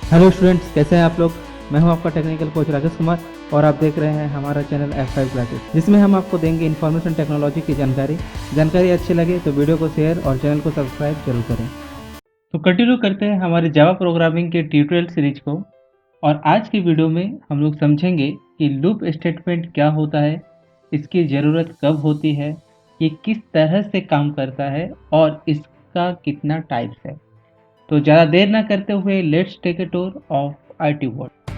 Hello students, कैसे हैं आप लोग। मैं हूं आपका टेक्निकल कोच राकेश कुमार और आप देख रहे हैं हमारा चैनल F5 क्लासेस, जिसमें हम आपको देंगे इन्फॉर्मेशन टेक्नोलॉजी की जानकारी अच्छी लगे तो वीडियो को शेयर और चैनल को सब्सक्राइब जरूर करें। तो कंटिन्यू करते हैं हमारे जावा प्रोग्रामिंग के ट्यूटोरियल सीरीज को। और आज की वीडियो में हम लोग समझेंगे कि लूप स्टेटमेंट क्या होता है, इसकी ज़रूरत कब होती है, ये किस तरह से काम करता है और इसका कितना टाइप्स है। तो ज़्यादा देर ना करते हुए let's take a tour of IT world.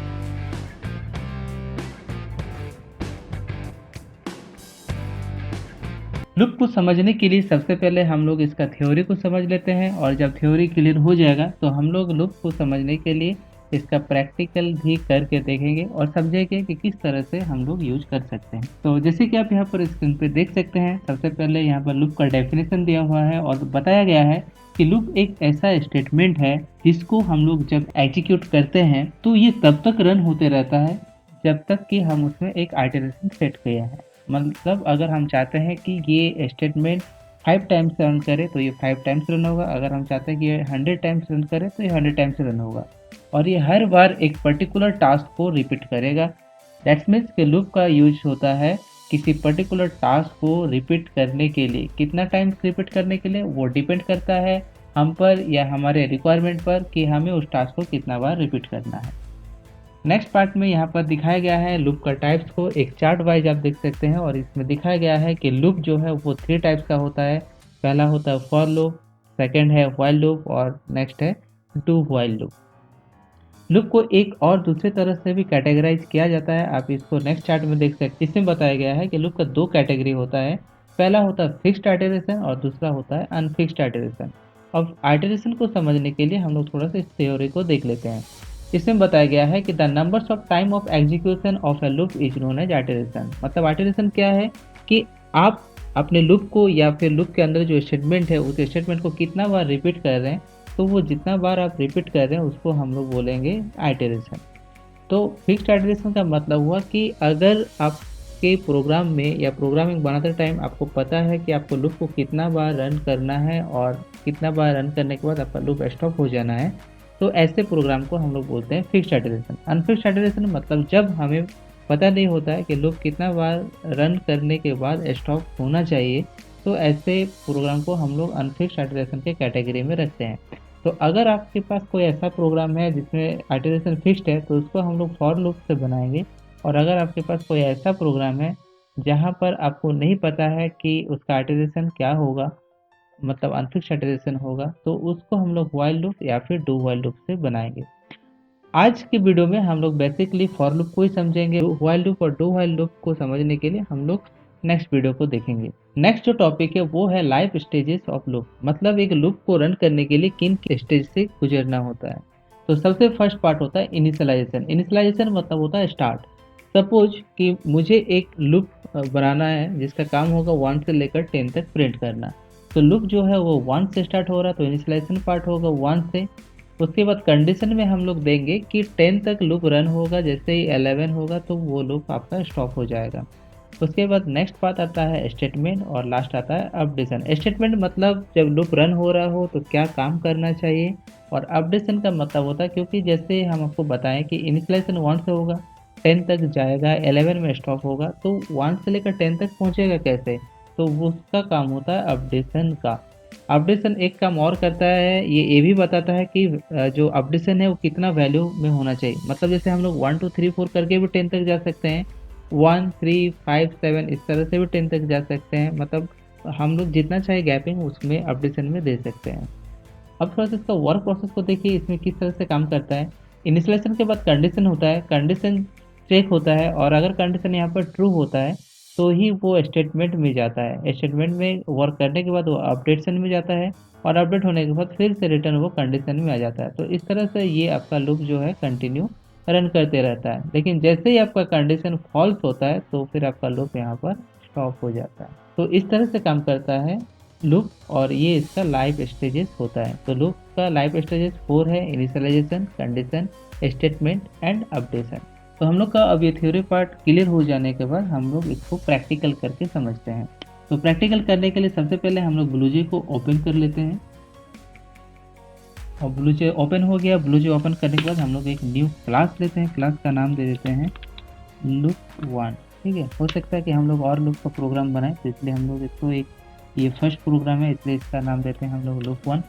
Loop को समझने के लिए सबसे पहले हम लोग इसका थ्योरी को समझ लेते हैं, और जब थ्योरी क्लियर हो जाएगा तो हम लोग लूप को समझने के लिए इसका प्रैक्टिकल भी करके देखेंगे और समझेंगे कि किस तरह से हम लोग यूज कर सकते हैं। तो जैसे कि आप यहाँ पर स्क्रीन पे देख सकते हैं, सबसे पहले यहाँ पर लूप का डेफिनेशन दिया हुआ है और बताया गया है कि लूप एक ऐसा स्टेटमेंट है जिसको हम लोग जब एग्जीक्यूट करते हैं तो ये तब तक रन होते रहता है जब तक कि हम उसमें एक आइटरेशन सेट किया है। मतलब अगर हम चाहते हैं कि ये स्टेटमेंट 5 टाइम्स रन करे तो ये 5 टाइम्स रन होगा, अगर हम चाहते हैं कि ये 100 टाइम्स रन करे तो ये 100 टाइम्स रन होगा, और ये हर बार एक पर्टिकुलर टास्क को रिपीट करेगा। दैट्स मीन्स के लूप का यूज होता है किसी पर्टिकुलर टास्क को रिपीट करने के लिए। कितना टाइम्स रिपीट करने के लिए वो डिपेंड करता है हम पर या हमारे रिक्वायरमेंट पर कि हमें उस टास्क को कितना बार रिपीट करना है। नेक्स्ट पार्ट में यहाँ पर दिखाया गया है लूप का टाइप्स को एक चार्ट वाइज आप देख सकते हैं, और इसमें दिखाया गया है कि लूप जो है वो 3 टाइप्स का होता है। पहला होता है फॉर लूप, सेकंड है व्हाइल लूप और नेक्स्ट है डू व्हाइल लूप। लूप को एक और दूसरे तरह से भी कैटेगराइज किया जाता है, आप इसको नेक्स्ट चार्ट में देख सकते हैं। इसमें बताया गया है कि लूप का 2 कैटेगरी होता है। पहला होता है फिक्स्ड आइटरेशन और दूसरा होता है अनफिक्स्ड आइटरेशन। अब आइटरेशन को समझने के लिए हम लोग थोड़ा सा इस थ्योरी को देख लेते हैं। इसमें बताया गया है कि the numbers of time of execution of a loop is known as iteration. मतलब आइटरेशन क्या है कि आप अपने लूप को या फिर लूप के अंदर जो स्टेटमेंट है उस स्टेटमेंट को कितना बार रिपीट कर रहे हैं, तो वो जितना बार आप रिपीट कर रहे हैं उसको हम लोग बोलेंगे आइटरेशन। तो फिक्स्ड आइटरेशन का मतलब हुआ कि अगर आपके प्रोग्राम में या प्रोग्रामिंग बनाते टाइम आपको पता है कि आपको लूप को कितना बार रन करना है और कितना बार रन करने के बाद आपका लूप स्टॉप हो जाना है, तो ऐसे प्रोग्राम को हम लोग बोलते हैं फिक्स्ड आइटरेशन। अनफिक्स्ड आइटरेशन मतलब जब हमें पता नहीं होता है कि लूप कितना बार रन करने के बाद स्टॉप होना चाहिए, तो ऐसे प्रोग्राम को हम लोग अनफिक्स्ड आइटरेशन के कैटेगरी में रखते हैं। तो अगर आपके पास कोई ऐसा प्रोग्राम है जिसमें आइटरेशन फिक्स्ड है तो उसको हम लोग फॉर लूप से बनाएंगे। और अगर आपके पास कोई ऐसा प्रोग्राम है जहाँ पर आपको नहीं पता है कि उसका आइटरेशन क्या होगा, मतलब अनफिक्स्ड आइटरेशन होगा, तो उसको हम लोग व्हाइल लूप या फिर डू व्हाइल लूप से बनाएंगे। आज के वीडियो में हम लोग बेसिकली फॉर लूप को ही समझेंगे। व्हाइल लूप और डू व्हाइल लूप को समझने के लिए हम लोग नेक्स्ट वीडियो को देखेंगे। नेक्स्ट जो टॉपिक है वो है लाइफ स्टेजेस ऑफ लूप, मतलब एक लूप को रन करने के लिए किन स्टेज से गुजरना होता है। तो सबसे फर्स्ट पार्ट होता है इनिशियलाइजेशन। इनिशियलाइजेशन मतलब होता है स्टार्ट। सपोज कि मुझे एक लूप बनाना है जिसका काम होगा 1 से लेकर 10 तक प्रिंट करना। तो लूप जो है वो 1 से स्टार्ट हो रहा है, तो इनिशियलाइजेशन पार्ट होगा 1 से। उसके बाद कंडीशन में हम लोग देंगे कि 10 तक लूप रन होगा, जैसे ही 11 होगा तो वो लूप आपका स्टॉप हो जाएगा। उसके बाद नेक्स्ट बात आता है स्टेटमेंट और लास्ट आता है अपडेशन। स्टेटमेंट मतलब जब लूप रन हो रहा हो तो क्या काम करना चाहिए, और अपडेशन का मतलब होता है क्योंकि जैसे हम आपको बताएं कि इनिशियलाइजेशन 1 से होगा, 10 तक जाएगा, 11 में स्टॉप होगा, तो 1 से लेकर 10 तक पहुंचेगा कैसे, तो वो उसका काम होता है अपडेशन का। अपडेशन एक काम और करता है, ये भी बताता है कि जो अपडेशन है वो कितना वैल्यू में होना चाहिए। मतलब जैसे हम लोग 1 2 3 4 करके भी 10 तक जा सकते हैं, 1 3 5 7 इस तरह से भी 10 तक जा सकते हैं। मतलब हम लोग जितना चाहे गैपिंग उसमें अपडेशन में दे सकते हैं। अब थोड़ा सा इसका वर्क प्रोसेस को देखिए, इसमें किस तरह से काम करता है। इनिशियलाइजेशन के बाद कंडीशन होता है, कंडीशन चेक होता है, और अगर कंडीशन यहाँ पर ट्रू होता है तो ही वो स्टेटमेंट में जाता है। स्टेटमेंट में वर्क करने के बाद वो अपडेशन में जाता है, और अपडेट होने के बाद फिर से रिटर्न वो कंडीशन में आ जाता है। तो इस तरह से ये आपका लूप जो है कंटिन्यू रन करते रहता है। लेकिन जैसे ही आपका कंडीशन फॉल्स होता है तो फिर आपका लूप यहाँ पर स्टॉप हो जाता है। तो इस तरह से काम करता है लूप, और ये इसका लाइफ स्टेजेस होता है। तो लूप का लाइफ स्टेजेस 4 है, initialization, condition, statement and updation. तो हम लोग का अब ये थ्योरी पार्ट क्लियर हो जाने के बाद हम लोग इसको प्रैक्टिकल करके समझते हैं। तो प्रैक्टिकल करने के लिए सबसे पहले हम लोग ब्लूजी को ओपन कर लेते हैं। और ब्लूजे ओपन हो गया। ब्लूजे ओपन करने के बाद हम लोग एक न्यू क्लास लेते हैं, क्लास का नाम दे देते हैं लूप वन। ठीक है, हो सकता है कि हम लोग और लूप का प्रोग्राम बनाएं, तो इसलिए हम लोग इसको एक, ये फर्स्ट प्रोग्राम है इसलिए इसका नाम देते हैं हम लोग लूप वन।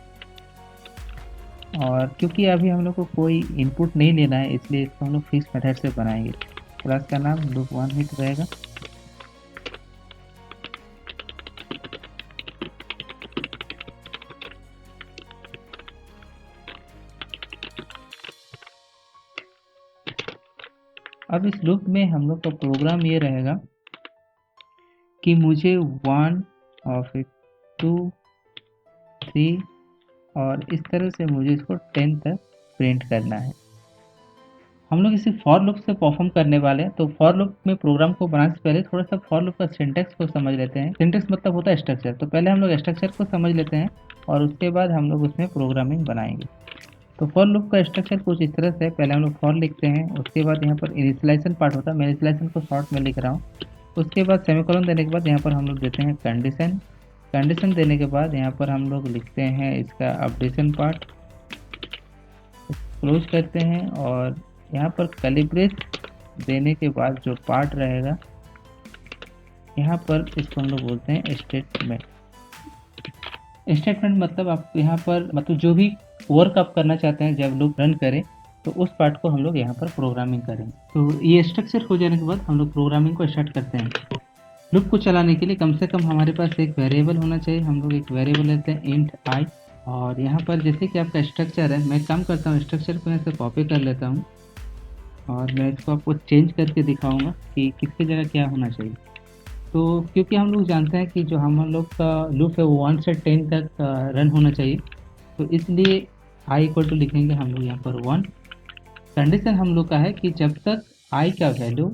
और क्योंकि अभी हम लोग को कोई इनपुट नहीं लेना है इसलिए इसको हम लोग फिक्स मेथड से बनाएंगे। क्लास का नाम लूप वन ही रहेगा। अब इस लूप में हम लोग का प्रोग्राम ये रहेगा कि मुझे वन और फिर टू, थ्री और इस तरह से मुझे इसको 10 तक प्रिंट करना है। हम लोग इसे फॉर लूप से परफॉर्म करने वाले हैं, तो फॉर लूप में प्रोग्राम को बनाने से पहले थोड़ा सा फॉर लूप का सिंटेक्स को समझ लेते हैं। सिंटेक्स मतलब होता है स्ट्रक्चर, तो पहले हम लोग स्ट्रक्चर को समझ लेते हैं और उसके बाद हम लोग उसमें प्रोग्रामिंग बनाएंगे। तो फॉर लूप का स्ट्रक्चर कुछ इस तरह से, पहले हम लोग फॉर लिखते हैं, उसके बाद यहाँ पर इनिशियलाइजेशन पार्ट होता है, मैं इनिशियलाइजेशन को शॉर्ट में लिख रहा हूँ। उसके बाद सेमीकोलन देने के बाद यहाँ पर हम लोग देते हैं कंडीशन। कंडीशन देने के बाद यहाँ पर हम लोग लिखते हैं इसका अपडेशन पार्ट, क्लोज करते हैं और यहाँ पर कैलिब्रेट देने के बाद जो पार्ट रहेगा यहाँ पर इसको हम लोग बोलते हैं स्टेटमेंट। स्टेटमेंट मतलब आप यहाँ पर मतलब जो भी वर्क आप करना चाहते हैं जब लूप रन करें तो उस पार्ट को हम लोग यहाँ पर प्रोग्रामिंग करेंगे। तो ये स्ट्रक्चर हो जाने के बाद हम लोग प्रोग्रामिंग को स्टार्ट करते हैं। लूप को चलाने के लिए कम से कम हमारे पास एक वेरिएबल होना चाहिए। हम लोग एक वेरिएबल लेते हैं इंट आई, और यहाँ पर जैसे कि आपका स्ट्रक्चर है, मैं काम करता हूँ स्ट्रक्चर को ऐसे कॉपी कर लेता हूँ और मैं इसको आपको चेंज करके दिखाऊंगा कि किसकी जगह क्या होना चाहिए। तो क्योंकि हम लोग जानते हैं कि जो हम लोग का लूप है वो 1 से 10 तक रन होना चाहिए, तो इसलिए आई इक्वल टू लिखेंगे हम लोग यहाँ पर 1। कंडीशन हम लोग का है कि जब तक आई का वैल्यू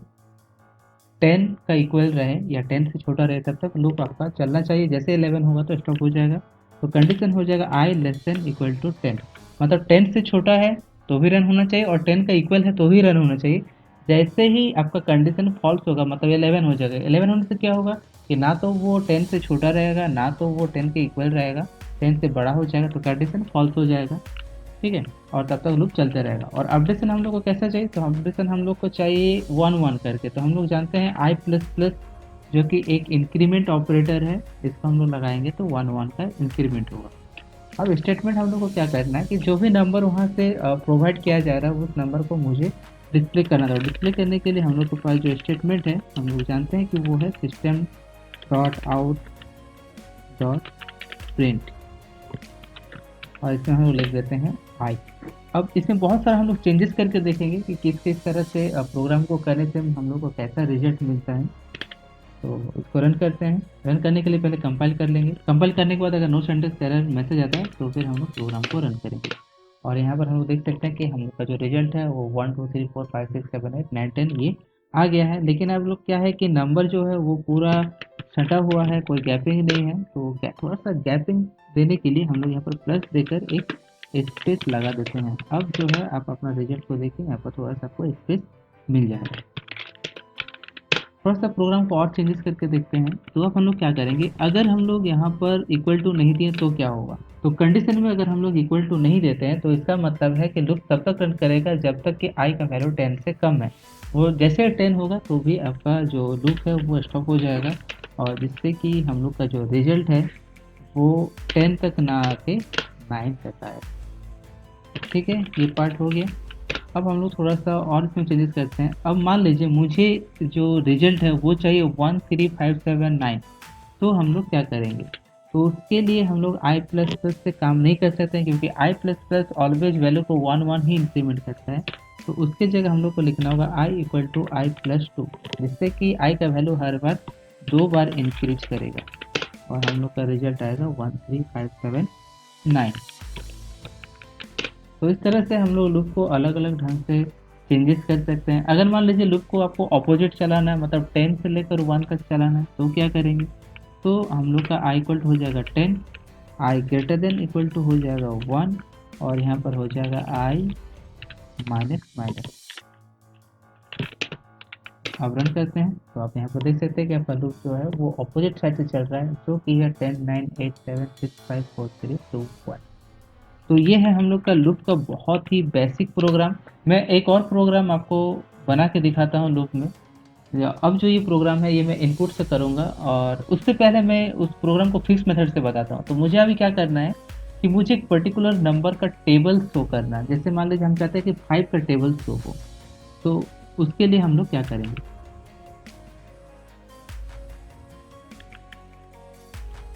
10 का इक्वल रहे या 10 से छोटा रहे तब तक लूप आपका चलना चाहिए। जैसे 11 होगा तो स्टॉप हो जाएगा। तो कंडीशन हो जाएगा आई लेस देन इक्वल टू 10, मतलब 10 से छोटा है तो भी रन होना चाहिए और 10 का इक्वल है तो भी रन होना चाहिए। जैसे ही आपका कंडीशन फॉल्स होगा मतलब 11 हो जाएगा, 11 होने से क्या होगा कि ना तो वो 10 से छोटा रहेगा ना तो वो 10 के इक्वल रहेगा, 10 से बड़ा हो जाएगा तो कंडीशन फॉल्स हो जाएगा। ठीक है, और तब तक लूप चलते रहेगा। और अपडेशन हम लोग को कैसा चाहिए, तो अपडेशन हम लोग को चाहिए 1 1 करके। तो हम लोग जानते हैं आई प्लस प्लस जो कि एक इंक्रीमेंट ऑपरेटर है, इसको हम लोग लगाएंगे तो 1 1 का इंक्रीमेंट होगा। अब स्टेटमेंट हम लोग को क्या करना है कि जो भी नंबर वहाँ से प्रोवाइड किया जा रहा है उस नंबर को मुझे डिस्प्ले करना था। डिस्प्ले करने के लिए हम लोग के पास जो स्टेटमेंट है हम लोग जानते हैं कि वो है system dot out dot print, और इसमें हम लोग लिख देते हैं आई। अब इसमें बहुत सारा हम लोग चेंजेस करके देखेंगे कि किस किस तरह से प्रोग्राम को करने से हम लोग को कैसा रिजल्ट मिलता है। तो इसको रन करते हैं। रन करने के लिए पहले कंपाइल कर लेंगे। कंपाइल करने के बाद अगर नो सिंटैक्स एरर मैसेज आता है तो फिर हम लोग प्रोग्राम को रन करेंगे। और यहाँ पर हम लोग देख सकते हैं कि हम लोग का जो रिजल्ट है वो 1 2 3 4 5 6 7 8 9 10 ये आ गया है। लेकिन अब लोग क्या है कि नंबर जो है वो पूरा छटा हुआ है, कोई गैपिंग नहीं है। तो थोड़ा सा गैपिंग देने के लिए हम लोग यहाँ पर प्लस देकर एक स्पेस लगा देते हैं। अब जो है आप अपना रिजल्ट को देखिए, यहाँ पर थोड़ा सा आपको स्पेस मिल जाएगा। थोड़ा सा प्रोग्राम को और चेंजेस करके देखते हैं। तो अब हम लोग क्या करेंगे, अगर हम लोग यहाँ पर इक्वल टू नहीं दिए तो क्या होगा। तो कंडीशन में अगर हम लोग इक्वल टू नहीं देते हैं तो इसका मतलब है कि लूप तब तक रन करेगा जब तक कि आई का वैल्यू 10 से कम है। वो जैसे 10 होगा तो भी आपका जो लूप है वो स्टॉप हो जाएगा, और जिससे कि हम लोग का जो रिजल्ट है वो 10 तक ना आके 9 तक आए। ठीक है, ये पार्ट हो गया। अब हम लोग थोड़ा सा और इसमें चेंजेस करते हैं। अब मान लीजिए मुझे जो रिजल्ट है वो चाहिए 13579, तो हम लोग क्या करेंगे, तो उसके लिए हम लोग आई प्लस प्लस से काम नहीं कर सकते हैं क्योंकि आई प्लस प्लस ऑलवेज वैल्यू को 1 1 ही इंक्रीमेंट करता है। तो उसके जगह हम लोग को लिखना होगा I equal to I plus 2, जिससे कि आई का वैल्यू हर बार 2 बार इंक्रीज करेगा और हम लोग का रिजल्ट आएगा 13579। तो इस तरह से हम लोग लूप को अलग अलग ढंग से चेंजेस कर सकते हैं। अगर मान लीजिए लूप को आपको अपोजिट चलाना है, मतलब 10 से लेकर 1 तक चलाना है, तो क्या करेंगे, तो हम लोग का आई इक्वल टू हो जाएगा 10, आई ग्रेटर देन इक्वल टू हो जाएगा 1, और यहाँ पर हो जाएगा आई माइनस माइनस। अब रन करते हैं तो आप यहाँ पर देख सकते हैं कि आपका लूप जो है वो अपोजिट साइड से चल रहा है, जो कि है 10 9 8 7 6 5 4 3 2 1। तो ये है हम लोग का लूप का बहुत ही बेसिक प्रोग्राम। मैं एक और प्रोग्राम आपको बना के दिखाता हूँ लूप में। अब जो ये प्रोग्राम है ये मैं इनपुट से करूँगा, और उससे पहले मैं उस प्रोग्राम को फिक्स मेथड से बताता हूँ। तो मुझे अभी क्या करना है कि मुझे एक पर्टिकुलर नंबर का टेबल शो करना है। जैसे मान लीजिए हम चाहते हैं कि 5 का टेबल शो हो, तो उसके लिए हम लोग क्या करेंगे,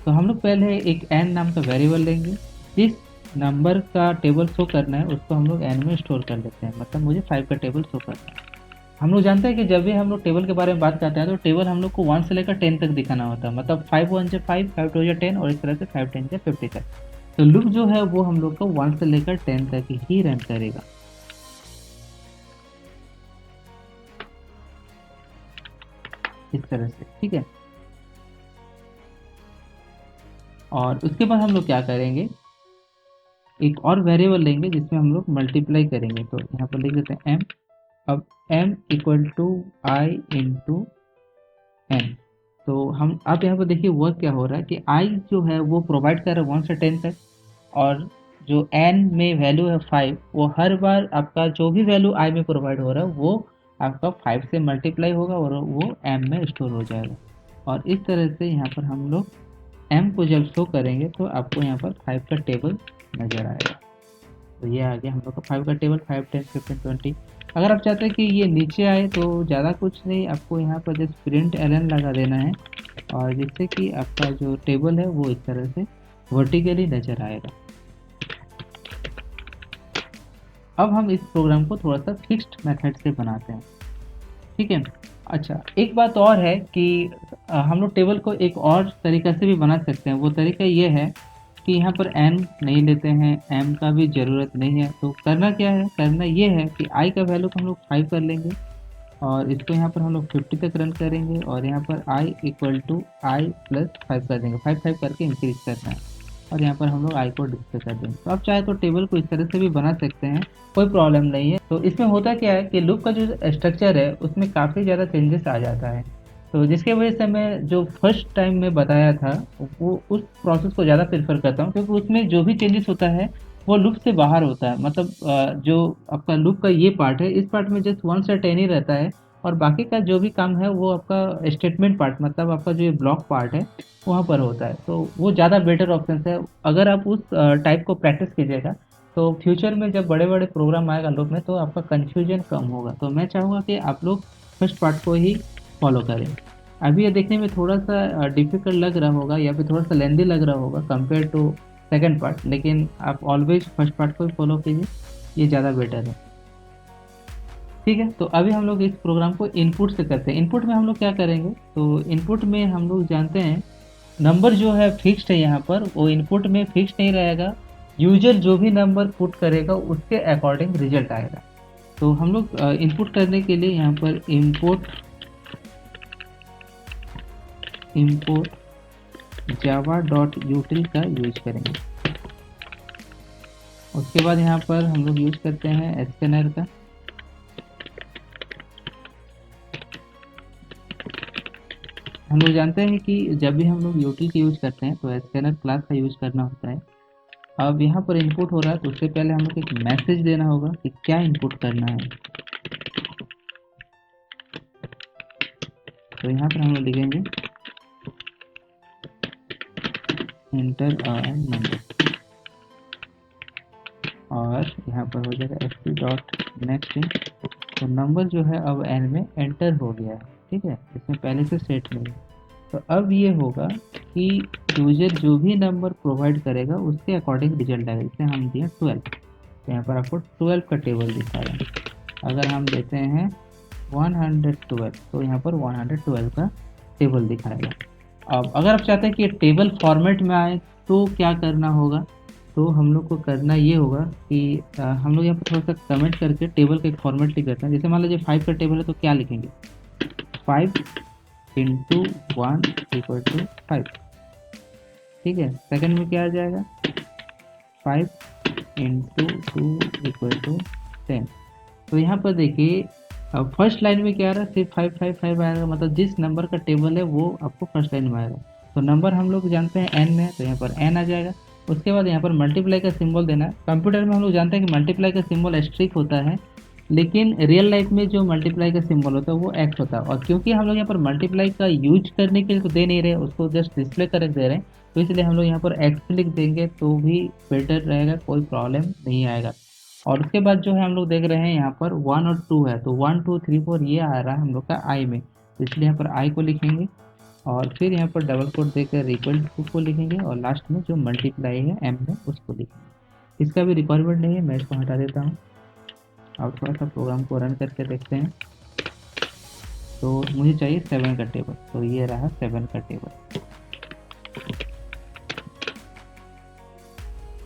तो हम लोग पहले एक एन नाम का वेरिएबल लेंगे। जिस नंबर का टेबल शो करना है उसको हम लोग एन में स्टोर कर लेते हैं, मतलब मुझे 5 का टेबल शो करना है। हम लोग जानते हैं कि जब भी हम लोग टेबल के बारे में बात करते हैं तो टेबल हम लोग को 1 से लेकर 10 तक दिखाना होता है, मतलब 5 1 से 5, 5 2 से 10, और इस तरह से 5 10 से 50 तक। तो लूप जो है वो हम लोग को 1 से लेकर 10 तक ही रन करेगा, इस तरह से, ठीक है। और उसके बाद हम लोग क्या करेंगे, एक और वेरिएबल लेंगे जिसमें हम लोग मल्टीप्लाई करेंगे। तो यहाँ पर लिख देते हैं एम। अब M equal to I into N. तो हम अब यहाँ पर देखिए वर्क क्या हो रहा है कि आई जो है वो प्रोवाइड कर रहा है 1 से 10 तक, और जो एन में वैल्यू है 5, वो हर बार आपका जो भी वैल्यू आई में प्रोवाइड हो रहा है वो आपका 5 से मल्टीप्लाई होगा और वो एम में स्टोर हो जाएगा। और इस तरह से यहाँ पर हम लोग एम को जब शो करेंगे तो आपको यहाँ पर 5 का टेबल नज़र आएगा। तो ये आ गया हम लोग का 5 का टेबल, 5 10 15 20। अगर आप चाहते हैं कि ये नीचे आए तो ज़्यादा कुछ नहीं, आपको यहाँ पर जस्ट प्रिंट एलन लगा देना है, और जिससे कि आपका जो टेबल है वो इस तरह से वर्टिकली नज़र आएगा। अब हम इस प्रोग्राम को थोड़ा सा फिक्स्ड मेथड से बनाते हैं, ठीक है। अच्छा, एक बात और है कि हम लोग टेबल को एक और तरीका से भी बना सकते हैं। वो तरीका ये है कि यहाँ पर एन नहीं लेते हैं, एम का भी ज़रूरत नहीं है। तो करना क्या है, करना ये है कि आई का वैल्यू को हम लोग 5 कर लेंगे, और इसको यहाँ पर हम लोग 50 तक रन करेंगे, और यहाँ पर I equal to I plus 5 कर देंगे। 5 5 करके इंक्रीज करना है, और यहाँ पर हम लोग आई को डिस्प्ले कर देंगे। तो आप चाहे तो टेबल को इस तरह से भी बना सकते हैं, कोई प्रॉब्लम नहीं है। तो इसमें होता क्या है कि लूप का जो स्ट्रक्चर है उसमें काफ़ी ज़्यादा चेंजेस आ जाता है। तो जिसकी वजह से मैं जो फर्स्ट टाइम में बताया था वो उस प्रोसेस को ज़्यादा प्रेफर करता हूँ, क्योंकि उसमें जो भी चेंजेस होता है वो लूप से बाहर होता है। मतलब जो आपका लूप का ये पार्ट है, इस पार्ट में जस्ट 1 से 10 ही रहता है, और बाकी का जो भी काम है वो आपका स्टेटमेंट पार्ट, मतलब आपका जो ये ब्लॉक पार्ट है वहाँ पर होता है। तो वो ज़्यादा बेटर ऑप्शन है। अगर आप उस टाइप को प्रैक्टिस कीजिएगा तो फ्यूचर में जब बड़े बड़े प्रोग्राम आएगा लूप में तो आपका कन्फ्यूजन कम होगा। तो मैं चाहूँगा कि आप लोग फर्स्ट पार्ट को ही फॉलो करें। अभी ये देखने में थोड़ा सा डिफ़िकल्ट लग रहा होगा या फिर थोड़ा सा लेंदी लग रहा होगा कंपेयर टू सेकंड पार्ट, लेकिन आप ऑलवेज फर्स्ट पार्ट को ही फॉलो कीजिए, ये ज़्यादा बेटर है, ठीक है। तो अभी हम लोग इस प्रोग्राम को इनपुट से करते हैं। इनपुट में हम लोग क्या करेंगे, तो इनपुट में हम लोग जानते हैं नंबर जो है फिक्स्ड है, यहाँ पर वो इनपुट में फिक्स्ड नहीं रहेगा। यूजर जो भी नंबर पुट करेगा उसके अकॉर्डिंग रिजल्ट आएगा। तो हम लोग इनपुट करने के लिए यहाँ पर इम्पोर्ट जावा डॉट यूटिल का यूज करेंगे। उसके बाद यहाँ पर हम लोग यूज करते हैं स्कैनर का। हम लोग जानते हैं कि जब भी हम लोग यूटिल का यूज करते हैं तो स्कैनर क्लास का यूज करना होता है। अब यहाँ पर इनपुट हो रहा है तो उससे पहले हम लोग एक मैसेज देना होगा कि क्या इनपुट करना है। तो यहाँ पर हम लोग लिखेंगे इंटर नंबर, और यहाँ पर हो जाएगा fp डॉट नेक्स्ट। तो नंबर जो है अब एन में एंटर हो गया है, ठीक है, इसमें पहले से सेट नहीं है। तो अब ये होगा कि यूजर जो भी नंबर प्रोवाइड करेगा उसके अकॉर्डिंग रिजल्ट आएगा। जैसे हम दिए 12, तो यहाँ पर आपको 12 का टेबल दिखाएगा। अगर हम देते हैं 112 तो यहाँ पर 112 का टेबल दिखाएगा। अब अगर आप चाहते हैं कि टेबल फॉर्मेट में आए तो क्या करना होगा, तो हम लोग को करना ये होगा कि हम लोग यहाँ पर थोड़ा सा कमेंट करके टेबल का एक फॉर्मेट लिख देते हैं। जैसे मान लीजिए 5 का टेबल है तो क्या लिखेंगे, 5 इंटू 1 इक्वल टू 5, ठीक है। सेकंड में क्या आ जाएगा, 5 इंटू 2 इक्वल टू 10। तो यहाँ पर देखिए अब फर्स्ट लाइन में क्या आ रहा है, सिर्फ 5 5 5 आएगा, मतलब जिस नंबर का टेबल है वो आपको फर्स्ट लाइन में आएगा। तो नंबर हम लोग जानते हैं एन में है तो यहाँ पर एन आ जाएगा। उसके बाद यहाँ पर मल्टीप्लाई का सिंबल देना है। कंप्यूटर में हम लोग जानते हैं कि मल्टीप्लाई का सिंबल एस्ट्रिक होता है, लेकिन रियल लाइफ में जो मल्टीप्लाई का सिंबल होता है वो एक्स होता है। और क्योंकि हम लोग यहाँ पर मल्टीप्लाई का यूज करने के लिए तो दे नहीं रहे, उसको जस्ट डिस्प्ले कर दे रहे हैं, तो इसलिए हम लोग यहाँ पर एक्स लिख देंगे तो भी बेटर रहेगा, कोई प्रॉब्लम नहीं आएगा। और उसके बाद जो है हम लोग देख रहे हैं यहाँ पर 1 और 2 है, तो 1 2 3 4 ये आ रहा है हम लोग का आई में, तो इसलिए यहाँ पर आई को लिखेंगे और फिर यहाँ पर डबल कोट देकर इक्वल टू को लिखेंगे और लास्ट में जो मल्टीप्लाई है एम में उसको लिखेंगे। इसका भी रिक्वायरमेंट नहीं है, मैं इसको हटा देता हूँ। अब थोड़ा सा प्रोग्राम को रन करके देखते हैं। तो मुझे चाहिए 7 का टेबल, तो ये रहा 7 का टेबल।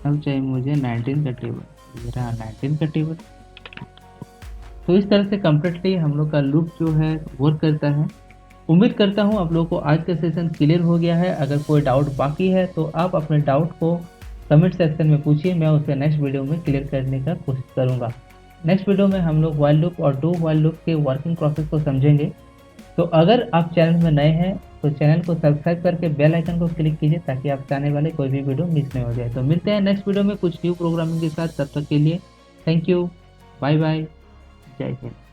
अब चाहिए मुझे 19 का टेबल, ये रहा 19 का टेबल। तो इस तरह से कम्प्लीटली हम लोग का लूप जो है वर्क करता है। उम्मीद करता हूँ आप लोगों को आज का सेशन क्लियर हो गया है। अगर कोई डाउट बाकी है तो आप अपने डाउट को कमेंट सेक्शन में पूछिए, मैं उसे नेक्स्ट वीडियो में क्लियर करने का कोशिश करूँगा। नेक्स्ट वीडियो में हम लोग व्हाइल लूप और डू व्हाइल लूप के वर्किंग प्रोसेस को समझेंगे। तो अगर आप चैनल में नए हैं तो चैनल को सब्सक्राइब करके बेल आइकन को क्लिक कीजिए ताकि आपसे आने वाले कोई भी वीडियो मिस नहीं हो जाए। तो मिलते हैं नेक्स्ट वीडियो में कुछ न्यू प्रोग्रामिंग के साथ, तब तक के लिए थैंक यू, बाय बाय, जय हिंद।